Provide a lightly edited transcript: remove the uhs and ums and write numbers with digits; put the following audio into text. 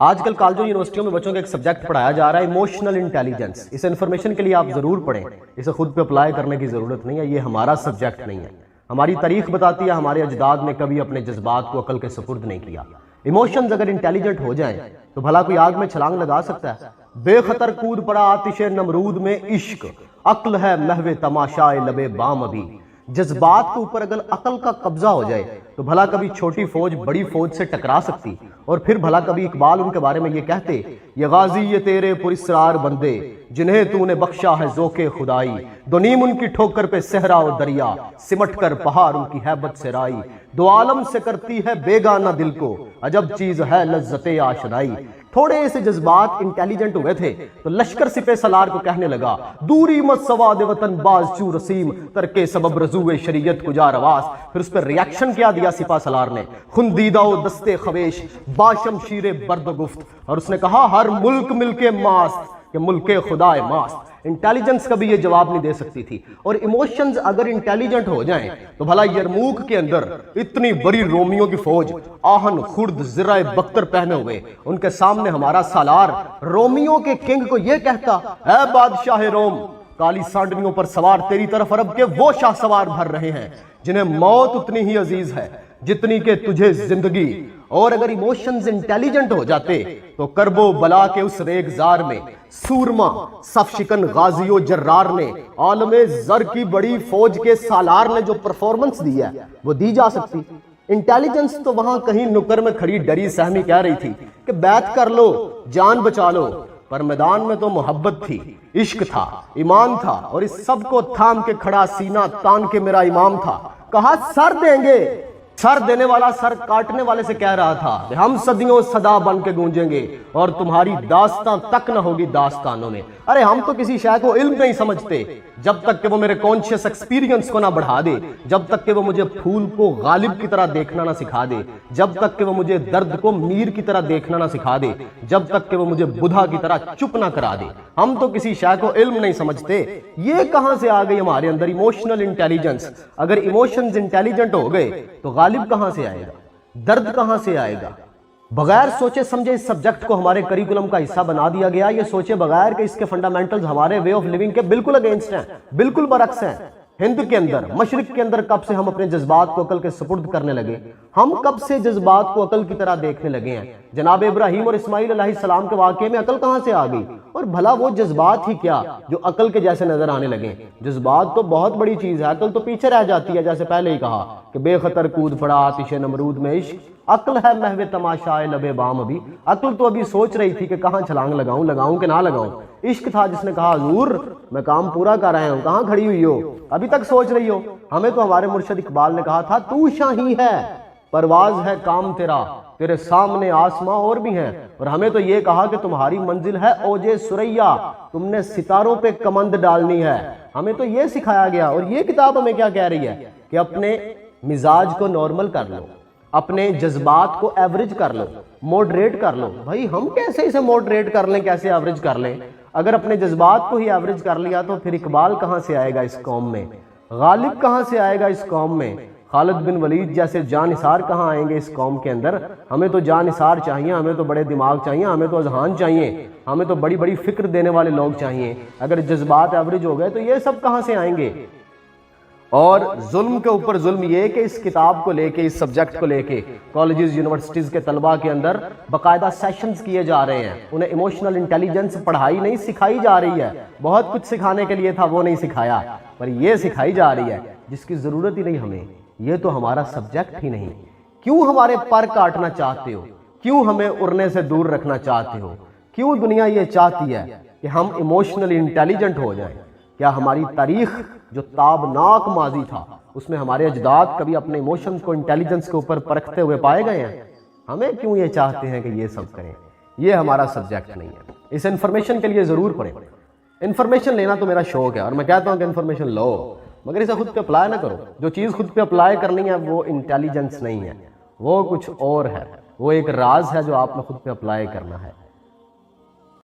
آج کل کالجوں یونیورسٹیوں میں بچوں کا ایک سبجیکٹ پڑھایا جا رہا ہے ایموشنل انٹیلیجنس. اس انفارمیشن کے لیے آپ ضرور پڑھیں, اسے خود پہ اپلائی کرنے کی ضرورت نہیں ہے, یہ ہمارا سبجیکٹ نہیں ہے. ہماری تاریخ بتاتی ہے ہمارے اجداد نے کبھی اپنے جذبات کو عقل کے سپرد نہیں کیا. ایموشنز اگر انٹیلیجنٹ ہو جائیں تو بھلا کوئی آگ میں چھلانگ لگا سکتا ہے؟ بے خطر کود پڑا آتش نمرود میں عشق, عقل ہے محو تماشائے لبے بام ابھی. جذبات کے اوپر اگر عقل کا قبضہ ہو جائے تو بھلا کبھی چھوٹی فوج بڑی فوج سے ٹکرا سکتی؟ اور پھر بھلا کبھی اقبال ان کے بارے میں یہ کہتے, یہ غازی یہ تیرے پراسرار بندے جنہیں تو نے بخشا ہے ذوق خدائی, دو نیم ان کی ٹھوکر پہ صحرا و دریا سمٹ کر پہاڑ ان کی ہیبت سے رائی, دو عالم سے کرتی ہے بیگانہ دل کو عجب چیز ہے لذت آشنائی. تھوڑے سے جذبات انٹیلیجنٹ ہوئے تھے تو لشکر سپہ سالار کو کہنے لگا, دوری مت سواد وطن باز چو رسیم ترکے سبب رضوع شریعت کجا رواس. پھر اس پر ریاکشن کیا دیا سپہ سالار نے, خندیدہ و دستے خویش باشم شیر برد و گفت, اور اس نے کہا ہر ملک مل کے ماست کہ ملک خدا ماست. انٹیلیجنس کبھی یہ جواب نہیں دے سکتی تھی. اور ایموشنز اگر انٹیلیجنٹ ہو جائیں تو بھلا یرموک کے اندر اتنی بڑی رومیوں کی فوج آہن خرد زرہ بختر پہنے ہوئے, ان کے سامنے ہمارا سالار رومیوں کے کنگ کو یہ کہتا, اے بادشاہ روم, کالی سانڈنیوں پر سوار تیری طرف عرب کے وہ شاہ سوار بھر رہے ہیں جنہیں موت اتنی ہی عزیز ہے جتنی کہ تجھے زندگی. اور اگر ایموشنز انٹیلیجنٹ ہو جاتے تو کرب و بلا کے اس ریگزار میں سورما صف شکن غازی و جرار نے عالم زر کی بڑی فوج کے سالار نے جو پرفارمنس دی ہے وہ دی جا سکتی؟ انٹیلیجنس تو وہاں کہیں نکر میں کھڑی ڈری سہمی کہہ رہی تھی کہ بیعت کر لو جان بچا لو, پر میدان میں تو محبت تھی, عشق تھا, ایمان تھا, اور اس سب کو تھام کے کھڑا سینہ تان کے میرا امام تھا. کہا سر دیں گے, سر دینے والا سر کاٹنے والے سے کہہ رہا تھا کہ ہم صدیوں صدا بن کے گونجیں گے اور تمہاری داستان تک نہ ہوگی داستانوں میں. ارے ہم تو کسی شے کو علم نہیں سمجھتے جب تک کہ وہ میرے کانشیس ایکسپیرینس کو نہ بڑھا دے, جب تک کہ وہ مجھے پھول کو غالب کی طرح دیکھنا نہ سکھا دے, جب تک کہ وہ مجھے درد کو میر کی طرح دیکھنا نہ سکھا دے, جب تک کہ وہ مجھے بدھا کی طرح چپ نہ کرا دے. ہم تو کسی شے کو علم نہیں سمجھتے. یہ کہاں سے آ گئی ہمارے اندر ایموشنل انٹیلیجنس؟ اگر ایموشنز انٹیلیجنٹ ہو گئے تو غالب کہاں سے آئے گا, درد کہاں سے آئے گا؟ بغیر سوچے سمجھے اس سبجیکٹ کو ہمارے کریکولم کا حصہ بنا دیا گیا, یہ سوچے بغیر کہ اس کے فنڈامنٹلز ہمارے وے آف لیونگ کے بالکل اگینسٹ ہیں, بالکل برعکس ہیں. ہند کے اندر, مشرق کے اندر کب سے ہم اپنے جذبات کو عقل کے سپرد کرنے لگے؟ ہم کب سے جذبات کو عقل کی طرح دیکھنے لگے ہیں؟ جناب ابراہیم اور اسماعیل علیہ السلام کے واقعے میں عقل کہاں سے آ گئی؟ اور بھلا وہ جذبات ہی کیا جو عقل کے جیسے نظر آنے لگے؟ جذبات تو بہت بڑی چیز ہے, عقل تو پیچھے رہ جاتی ہے. جیسے پہلے ہی کہا کہ بے خطر کود پڑا آتش نمرود میں عشق, عقل ہے محو تماشائے لبے بام ابھی. عقل تو ابھی سوچ رہی تھی کہ کہاں چھلانگ لگاؤں, لگاؤں کہ نہ لگاؤں. عشق تھا جس نے کہا حضور میں کام پورا کر رہا ہوں, کہاں کھڑی ہوئی ہو, ابھی تک سوچ رہی ہو. ہمیں تو ہمارے مرشد اقبال نے کہا تھا تو شاہی ہے, پرواز ہے کام تیرا, تیرے سامنے آسماں اور بھی ہیں. اور ہمیں تو یہ کہا کہ تمہاری منزل ہے اوج سریا, تم نے ستاروں پہ کمند ڈالنی ہے. ہمیں تو یہ سکھایا گیا. اور یہ کتاب ہمیں کیا کہہ رہی ہے کہ اپنے مزاج کو نارمل کر لو, اپنے جذبات کو ایوریج کر لو, موڈریٹ کر لو. بھائی ہم کیسے اسے موڈریٹ کر لیں, کیسے ایوریج کر لیں؟ اگر اپنے جذبات کو ہی ایوریج کر لیا تو پھر اقبال کہاں سے آئے گا اس قوم میں, غالب کہاں سے آئے گا اس قوم میں, خالد بن ولید جیسے جانثار کہاں آئیں گے اس قوم کے اندر؟ ہمیں تو جانثار چاہیے, ہمیں تو بڑے دماغ چاہیے, ہمیں تو اذہان چاہیے, ہمیں تو بڑی بڑی فکر دینے والے لوگ چاہیے. اگر جذبات ایوریج ہو گئے تو یہ سب کہاں سے آئیں گے؟ اور ظلم کے اوپر ظلم یہ کہ اس کتاب کو لے کے, اس سبجیکٹ کو لے کے کالجز یونیورسٹیز کے طلباء کے اندر باقاعدہ سیشنز کیے جا رہے ہیں. انہیں ایموشنل انٹیلیجنس پڑھائی نہیں, سکھائی جا رہی ہے. بہت کچھ سکھانے کے لیے تھا وہ نہیں سکھایا, پر یہ سکھائی جا رہی ہے جس کی ضرورت ہی نہیں ہمیں. یہ تو ہمارا سبجیکٹ ہی نہیں. کیوں ہمارے پر کاٹنا چاہتے ہو, کیوں ہمیں اڑنے سے دور رکھنا چاہتے ہو, کیوں دنیا یہ چاہتی ہے کہ ہم ایموشنلی انٹیلیجنٹ ہو جائیں؟ کیا ہماری تاریخ جو تابناک ماضی تھا اس میں ہمارے اجداد کبھی اپنے ایموشنز کو انٹیلیجنس کے اوپر پرکھتے ہوئے پائے گئے ہیں؟ ہمیں کیوں یہ چاہتے ہیں کہ یہ سب کریں؟ یہ ہمارا سبجیکٹ نہیں ہے. اس انفارمیشن کے لیے ضرور پڑھیں. انفارمیشن لینا تو میرا شوق ہے اور میں کہتا ہوں کہ انفارمیشن لو, مگر اسے خود پہ اپلائی نہ کرو. جو چیز خود پہ اپلائی کرنی ہے وہ انٹیلیجنس نہیں ہے, وہ کچھ اور ہے, وہ ایک راز ہے جو آپ نے خود پہ اپلائی کرنا ہے.